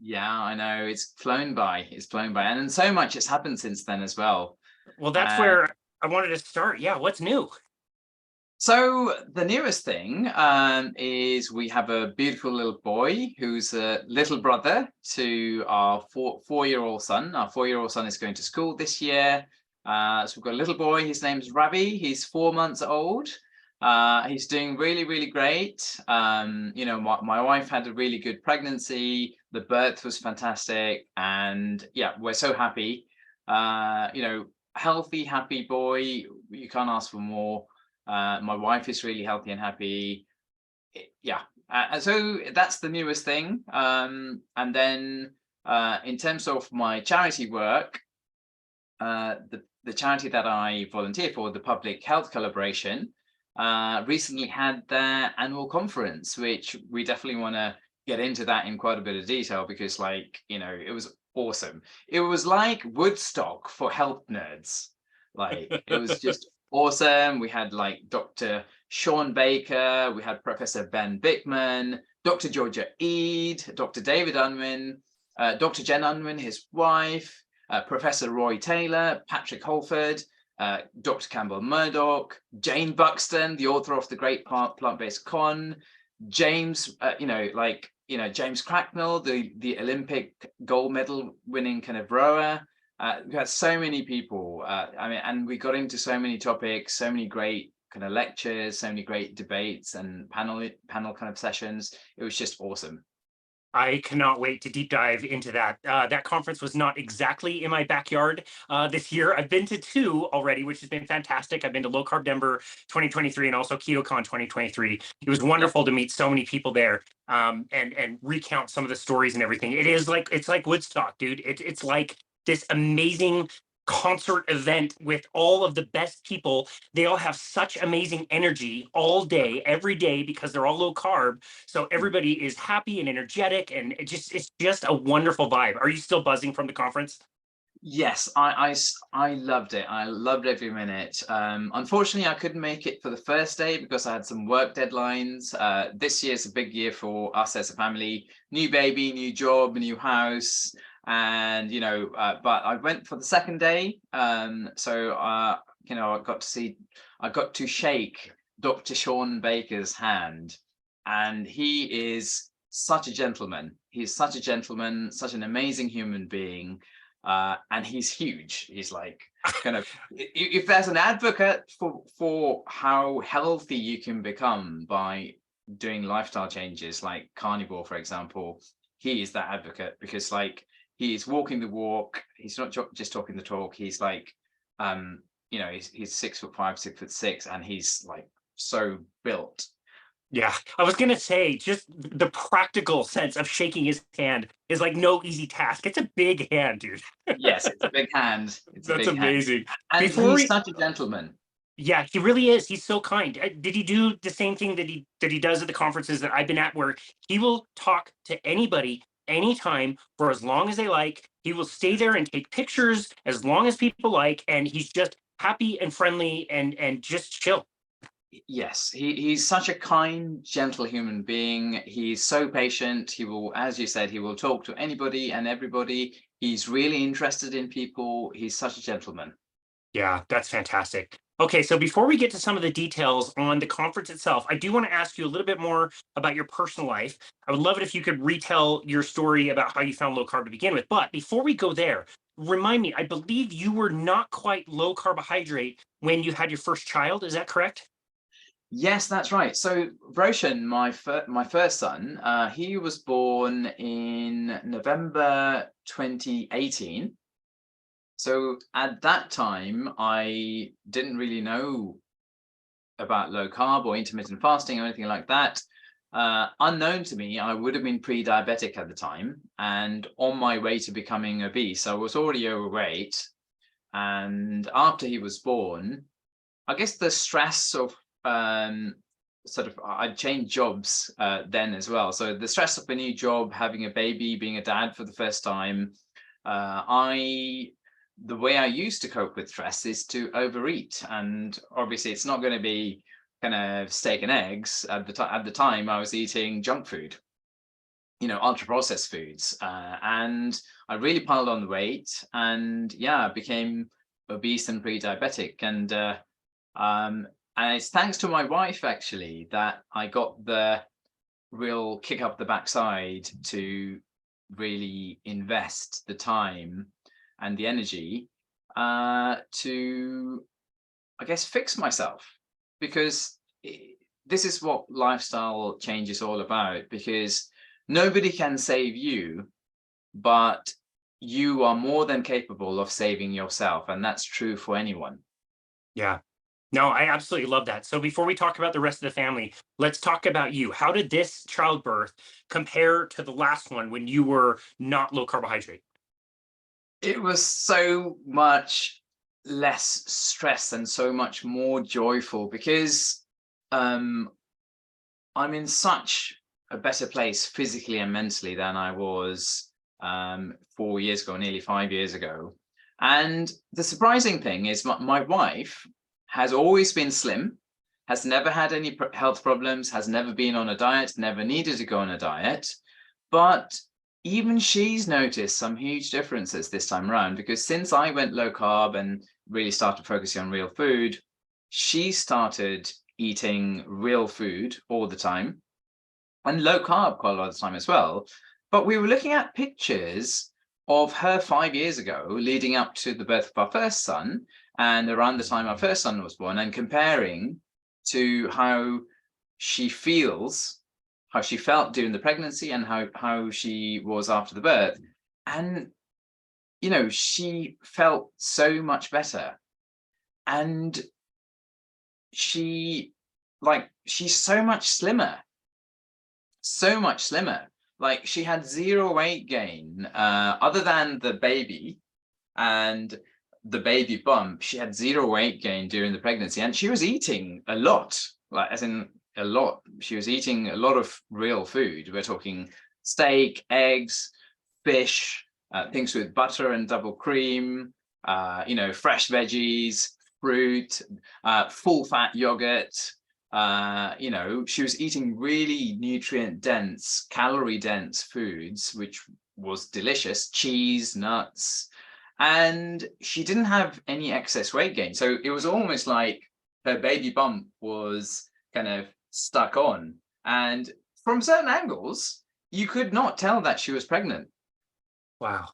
Yeah, I know. It's flown by. It's flown by. And then so much has happened since then as well. Well, that's Uh, where I wanted to start. Yeah, what's new? so the newest thing is we have a beautiful little boy who's a little brother to our four-year-old son. Our four-year-old son is going to school this year. So we've got a little boy. His name's Ravi. He's 4 months old. He's doing really, really great. My wife had a really good pregnancy. The birth was fantastic, and yeah, we're so happy. Healthy, happy boy. You can't ask for more. My wife is really healthy and happy. Yeah. So that's the newest thing. And then in terms of my charity work, the charity that I volunteer for, the Public Health Collaboration, recently had their annual conference, which we definitely want to get into that in quite a bit of detail because, it was awesome. It was like Woodstock for health nerds. Like, it was just awesome. We had Dr. Sean Baker, we had Professor Ben Bickman, Dr. Georgia Eade, Dr. David Unwin, Dr. Jen Unwin, his wife, Professor Roy Taylor, Patrick Holford, Dr. Campbell Murdoch, Jane Buxton, the author of The Great Plant-Based Con, James, James Cracknell, the Olympic gold medal winning kind of rower. We had so many people. And we got into so many topics, so many great kind of lectures, so many great debates and panel kind of sessions. It was just awesome. I cannot wait to deep dive into that. That conference was not exactly in my backyard this year. I've been to two already, which has been fantastic. I've been to Low Carb Denver 2023 and also KetoCon 2023. It was Yeah. wonderful to meet so many people there and recount some of the stories and everything. It's like Woodstock, dude. It's like this amazing concert event with all of the best people. They all have such amazing energy all day, every day, because they're all low carb. So everybody is happy and energetic, and it's just a wonderful vibe. Are you still buzzing from the conference? Yes, I loved it. I loved every minute. Unfortunately, I couldn't make it for the first day because I had some work deadlines. This year's a big year for us as a family. New baby, new job, new house, and but I went for the second day. I got to shake Dr. Sean Baker's hand, and he is such a gentleman. He's such a gentleman, such an amazing human being. And he's huge. He's like kind of if there's an advocate for how healthy you can become by doing lifestyle changes like carnivore, for example, he is that advocate because he's walking the walk. He's not just talking the talk. He's he's 6'5", 6'6", and he's like so built. Yeah, I was gonna say just the practical sense of shaking his hand is like no easy task. It's a big hand, dude. Yes, it's a big hand. It's a That's big hand, amazing. and Before he's we, such a gentleman. yeah, he really is. He's so kind. Did he do the same thing that he does at the conferences that I've been at, where he will talk to anybody anytime for as long as they like. He will stay there and take pictures as long as people like, and he's just happy and friendly and just chill. Yes, he's such a kind, gentle human being. He's so patient. He will, as you said, he will talk to anybody and everybody. He's really interested in people. He's such a gentleman. Yeah, that's fantastic. Okay, so before we get to some of the details on the conference itself, I do want to ask you a little bit more about your personal life. I would love it if you could retell your story about how you found low carb to begin with. But before we go there, remind me, I believe you were not quite low carbohydrate when you had your first child. Is that correct? Yes, that's right. So Roshan, my first son, he was born in November 2018. So at that time, I didn't really know about low carb or intermittent fasting or anything like that. Unknown to me, I would have been pre-diabetic at the time and on my way to becoming obese. I was already overweight. And after he was born, I guess the stress of I'd changed jobs then as well. So the stress of a new job, having a baby, being a dad for the first time, the way I used to cope with stress is to overeat, and obviously it's not going to be kind of steak and eggs. At the time, I was eating junk food. ultra processed foods, and I really piled on the weight, and yeah, became obese and pre-diabetic, and it's thanks to my wife actually that I got the real kick up the backside to really invest the time and the energy to, I guess, fix myself, because this is what lifestyle change is all about, because nobody can save you, but you are more than capable of saving yourself, and that's true for anyone. Yeah. No, I absolutely love that. So before we talk about the rest of the family, let's talk about you. How did this childbirth compare to the last one when you were not low carbohydrate? It was so much less stress and so much more joyful, because um, I'm in such a better place physically and mentally than I was 4 years ago, nearly 5 years ago. And the surprising thing is my wife has always been slim, has never had any health problems, has never been on a diet, never needed to go on a diet. But even she's noticed some huge differences this time around, because since I went low carb and really started focusing on real food, she started eating real food all the time and low carb quite a lot of the time as well. But we were looking at pictures of her 5 years ago, leading up to the birth of our first son, and around the time our first son was born, and comparing to how she feels, how she felt during the pregnancy, and how she was after the birth. And, she felt so much better. And she, she's so much slimmer, so much slimmer. Like, she had zero weight gain, other than the baby and the baby bump. She had zero weight gain during the pregnancy, and she was eating a lot, like as in a lot. She was eating a lot of real food. We're talking steak, eggs, fish, things with butter and double cream, fresh veggies, fruit, full fat yogurt. She was eating really nutrient dense, calorie dense foods, which was delicious, cheese, nuts, and she didn't have any excess weight gain. So it was almost like her baby bump was kind of stuck on. And from certain angles, you could not tell that she was pregnant. Wow.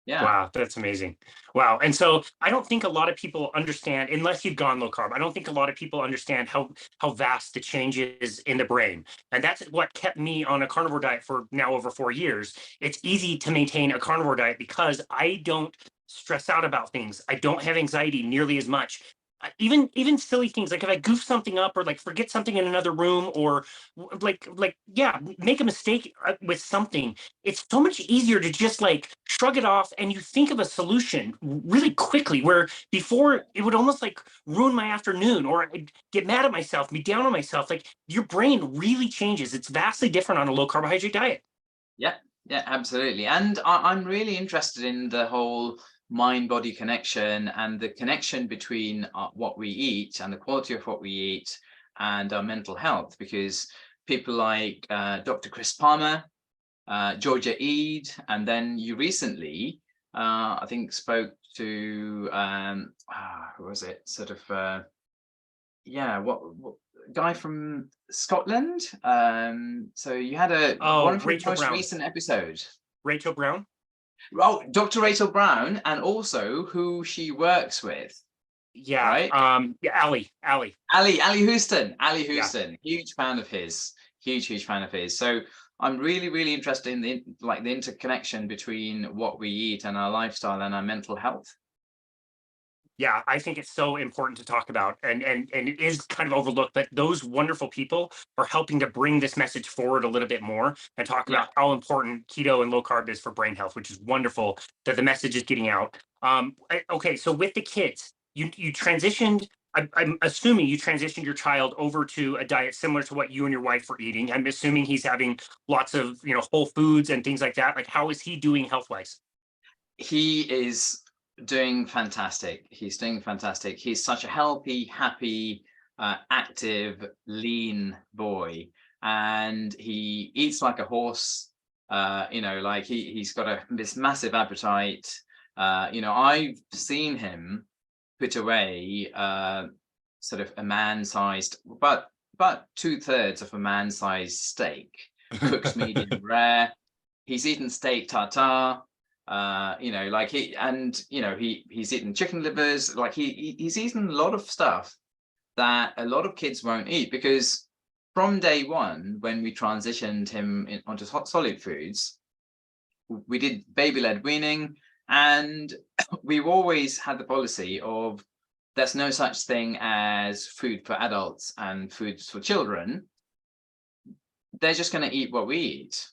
Yeah. Wow, that's amazing. Wow. And so I don't think a lot of people understand, unless you've gone low carb, I don't think a lot of people understand how vast the change is in the brain. And that's what kept me on a carnivore diet for now over 4 years. It's easy to maintain a carnivore diet because I don't stress out about things. I don't have anxiety nearly as much. Even silly things, like if I goof something up or like forget something in another room, or yeah, make a mistake with something, it's so much easier to just like shrug it off, and you think of a solution really quickly, where before it would almost like ruin my afternoon, or I'd get mad at myself, be down on myself. Like, your brain really changes. It's vastly different on a low carbohydrate diet. Yeah, yeah, absolutely. And I'm really interested in the whole mind-body connection, and the connection between what we eat and the quality of what we eat and our mental health, because people like Dr. Chris Palmer, Georgia Ede, and then you recently, I think, spoke to, who was it? Sort of, what guy from Scotland? So you had one Oh, of your Rachel most Brown. recent episodes. Rachel Brown. Oh, Dr. Rachel Brown, and also who she works with, Yeah. right? Yeah, Ali. Ali Houston. Ali Yeah. Houston, huge fan of his, huge fan of his. So I'm really interested in the interconnection between what we eat and our lifestyle and our mental health. Yeah, I think it's so important to talk about, and it is kind of overlooked, but those wonderful people are helping to bring this message forward a little bit more and talk Yeah. about how important keto and low carb is for brain health, which is wonderful that the message is getting out. Okay, so with the kids, you transitioned. I'm assuming you transitioned your child over to a diet similar to what you and your wife were eating. I'm assuming he's having lots of whole foods and things like that. Like, how is he doing health wise? He is doing fantastic. He's doing fantastic. He's such a healthy, happy, active, lean boy, and he eats like a horse. Like he's got this massive appetite. I've seen him put away sort of a man-sized, about 2/3 of a man-sized steak, cooked medium rare. He's eaten steak tartare. Like he's eaten chicken livers. Like he's eaten a lot of stuff that a lot of kids won't eat, because from day one, when we transitioned him onto solid foods, we did baby-led weaning, and we've always had the policy of there's no such thing as food for adults and foods for children. They're just going to eat what we eat,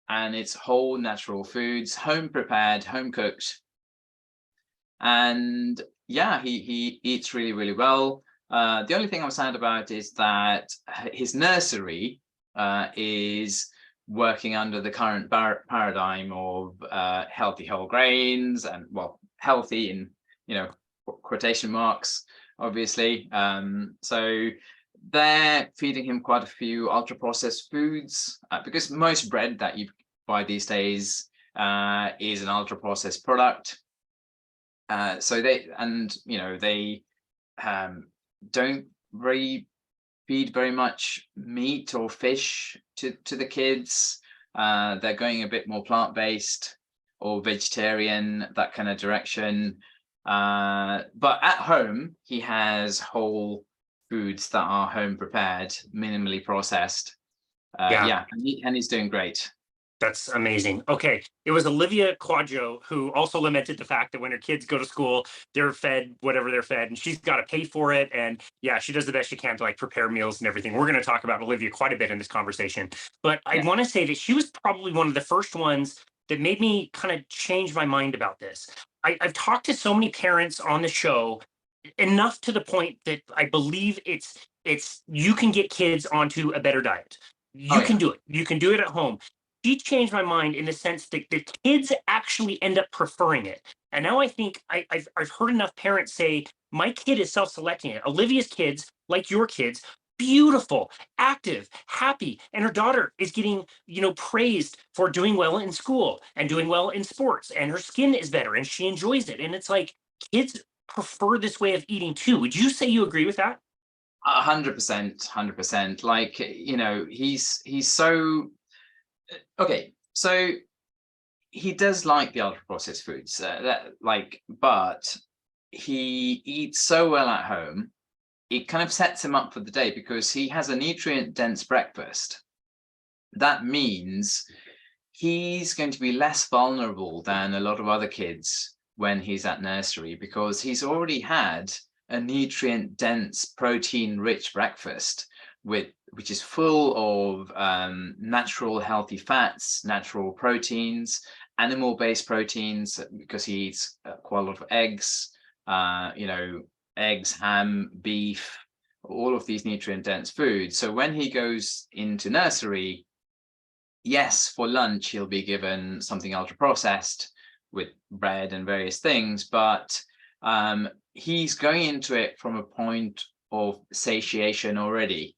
and it's whole natural foods, home prepared, home cooked. And yeah, he eats really, really well. The only thing I'm sad about is that his nursery is working under the current paradigm of healthy whole grains, and well, healthy in quotation marks, obviously. So they're feeding him quite a few ultra processed foods, because most bread that you buy these days is an ultra processed product. So they don't really feed very much meat or fish to the kids. They're going a bit more plant-based or vegetarian, that kind of direction. But at home, he has whole foods that are home prepared, minimally processed. Yeah. And he's doing great. That's amazing. Okay. It was Olivia Quadjo who also lamented the fact that when her kids go to school, they're fed whatever they're fed, and she's got to pay for it. And yeah, she does the best she can to like prepare meals and everything. We're going to talk about Olivia quite a bit in this conversation. But I Yeah. want to say that she was probably one of the first ones that made me kind of change my mind about this. I've talked to so many parents on the show, enough to the point that I believe it's you can get kids onto a better diet. Oh You can yeah. do it. You can do it at home. She changed my mind in the sense that the kids actually end up preferring it. And now I think I've heard enough parents say, my kid is self-selecting it. Olivia's kids, like your kids, beautiful, active, happy, and her daughter is getting, praised for doing well in school and doing well in sports, and her skin is better and she enjoys it. And it's like kids prefer this way of eating too. Would you say you agree with that? 100%, 100%. Like, he's so okay. So he does like the ultra processed foods, but he eats so well at home. It kind of sets him up for the day because he has a nutrient dense breakfast. That means he's going to be less vulnerable than a lot of other kids when he's at nursery, because he's already had a nutrient dense, protein rich breakfast which is full of natural healthy fats, natural proteins, animal based proteins, because he eats quite a lot of eggs, eggs, ham, beef, all of these nutrient dense foods. So when he goes into nursery, yes, for lunch he'll be given something ultra processed with bread and various things, but he's going into it from a point of satiation already.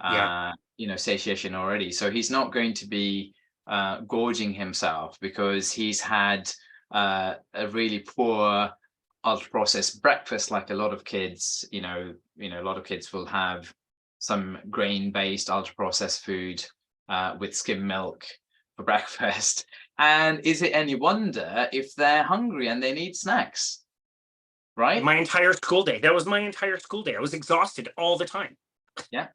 Yeah. Satiation already. So he's not going to be gorging himself because he's had a really poor ultra processed breakfast, like a lot of kids. A lot of kids will have some grain based ultra processed food with skim milk for breakfast. And is it any wonder if they're hungry and they need snacks? Right? My entire school day. That was my entire school day. I was exhausted all the time. Yeah.